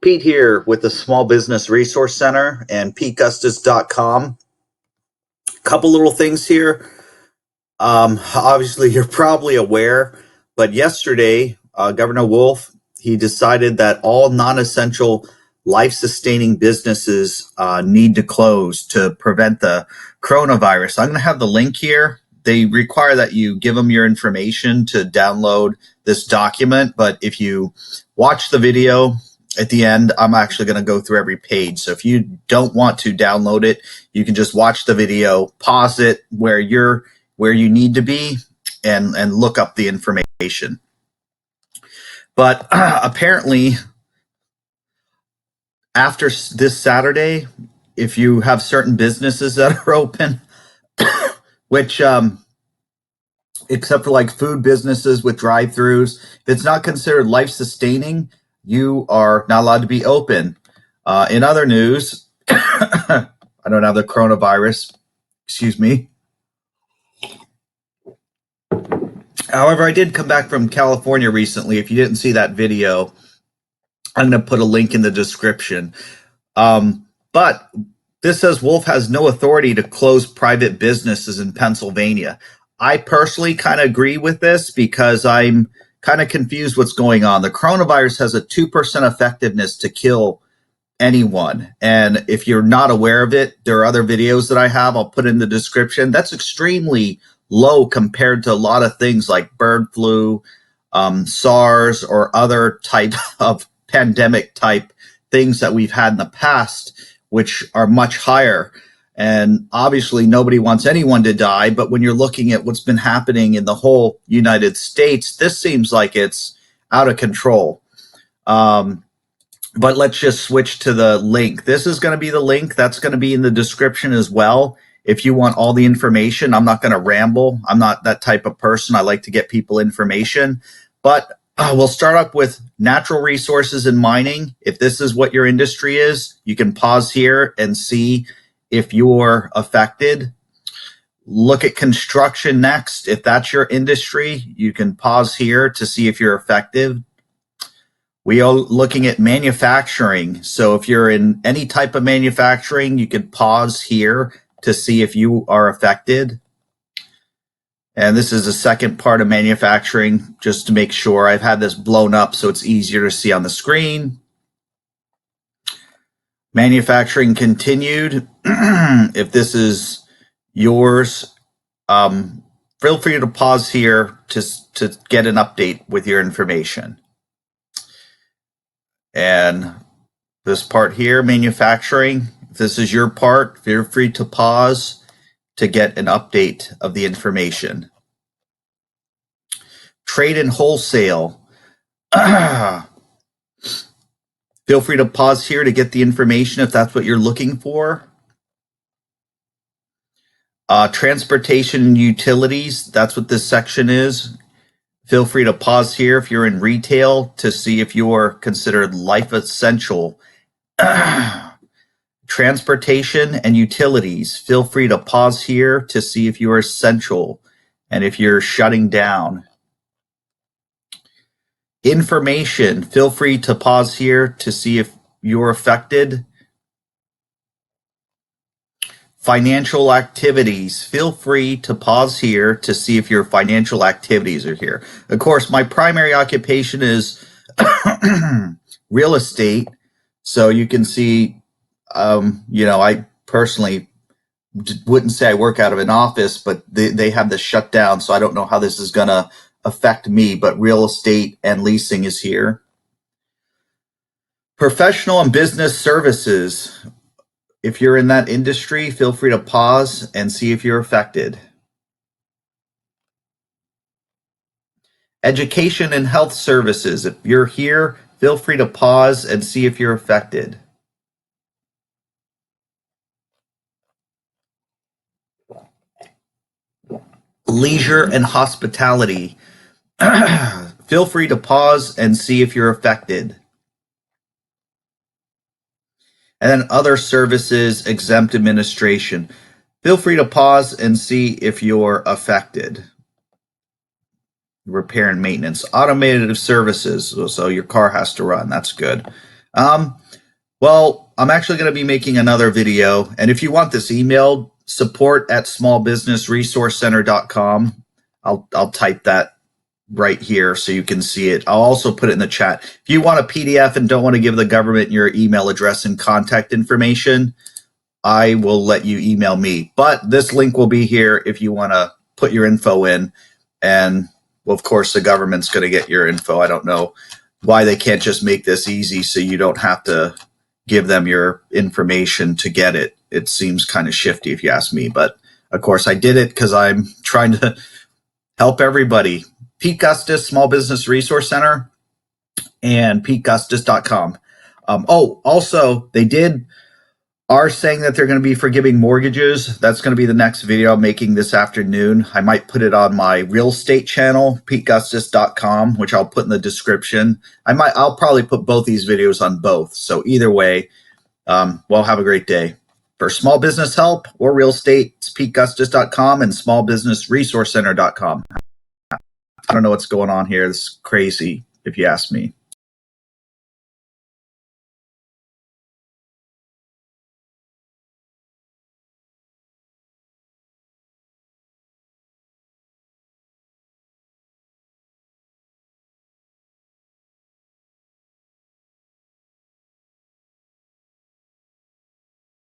Pete here with the Small Business Resource Center and PeteGustis.com. Couple little things here. Obviously, you're probably aware, but yesterday, Governor Wolf, he decided that all non-essential life-sustaining businesses need to close to prevent the coronavirus. I'm going to have the link here. They require that you give them your information to download this document, but if you watch the video, at the end, I'm actually going to go through every page. So if you don't want to download it, you can just watch the video, pause it where you need to be, and look up the information. But apparently, after this Saturday, if you have certain businesses that are open, which except for like food businesses with drive-throughs, if it's not considered life-sustaining, you are not allowed to be open. In other news, I don't have the coronavirus, excuse me. However, I did come back from California recently. If you didn't see that video, I'm going to put a link in the description. But this says Wolf has no authority to close private businesses in Pennsylvania. I personally kind of agree with this because I'm kind of confused what's going on. The coronavirus has a 2% effectiveness to kill anyone. And if you're not aware of it, there are other videos that I have, I'll put in the description. That's extremely low compared to a lot of things like bird flu, SARS, or other type of pandemic type things that we've had in the past, which are much higher. And obviously nobody wants anyone to die, but when you're looking at what's been happening in the whole United States, this seems like it's out of control. But let's just switch to the link. This is going to be the link that's going to be in the description as well. If you want all the information, I'm not going to ramble. I'm not that type of person. I like to get people information, but we'll start up with natural resources and mining. If this is what your industry is, you can pause here and see if you're affected. Look at construction next. If that's your industry, you can pause here to see if you're affected. We are looking at manufacturing. So if you're in any type of manufacturing, you can pause here to see if you are affected. And this is the second part of manufacturing, just to make sure. I've had this blown up so it's easier to see on the screen. Manufacturing continued. If this is yours, feel free to pause here to get an update with your information. And this part here, manufacturing, if this is your part, feel free to pause to get an update of the information. Trade and wholesale. Feel free to pause here to get the information if that's what you're looking for. Transportation and utilities, that's what this section is. Feel free to pause here if you're in retail to see if you're considered life essential. Transportation and utilities, feel free to pause here to see if you are essential and if you're shutting down. Information, feel free to pause here to see if you're affected. Financial activities, feel free to pause here to see if your financial activities are here. Of course, my primary occupation is real estate. So you can see, I personally wouldn't say I work out of an office, but they have this shut down. So I don't know how this is going to affect me, but real estate and leasing is here. Professional and business services. If you're in that industry, feel free to pause and see if you're affected. Education and health services. If you're here, feel free to pause and see if you're affected. Leisure and hospitality. Feel free to pause and see if you're affected. And then other services, exempt administration. Feel free to pause and see if you're affected. Repair and maintenance, automated services. So your car has to run. That's good. Well, I'm actually going to be making another video. And if you want this emailed, support@smallbusinessresourcecenter.com. I'll type that right here so you can see it. I'll also put it in the chat. If you want a PDF and don't want to give the government your email address and contact information, I will let you email me. But this link will be here if you want to put your info in. And well, of course, the government's going to get your info. I don't know why they can't just make this easy so you don't have to give them your information to get it. It seems kind of shifty if you ask me. But of course, I did it because I'm trying to help everybody. Pete Gustis, Small Business Resource Center, and PeteGustis.com. Also, they are saying that they're going to be forgiving mortgages. That's going to be the next video I'm making this afternoon. I might put it on my real estate channel, PeteGustis.com, which I'll put in the description. I'll probably put both these videos on both. So either way, well, have a great day. For small business help or real estate, it's PeteGustis.com and smallbusinessresourcecenter.com. I don't know what's going on here. This is crazy, if you ask me.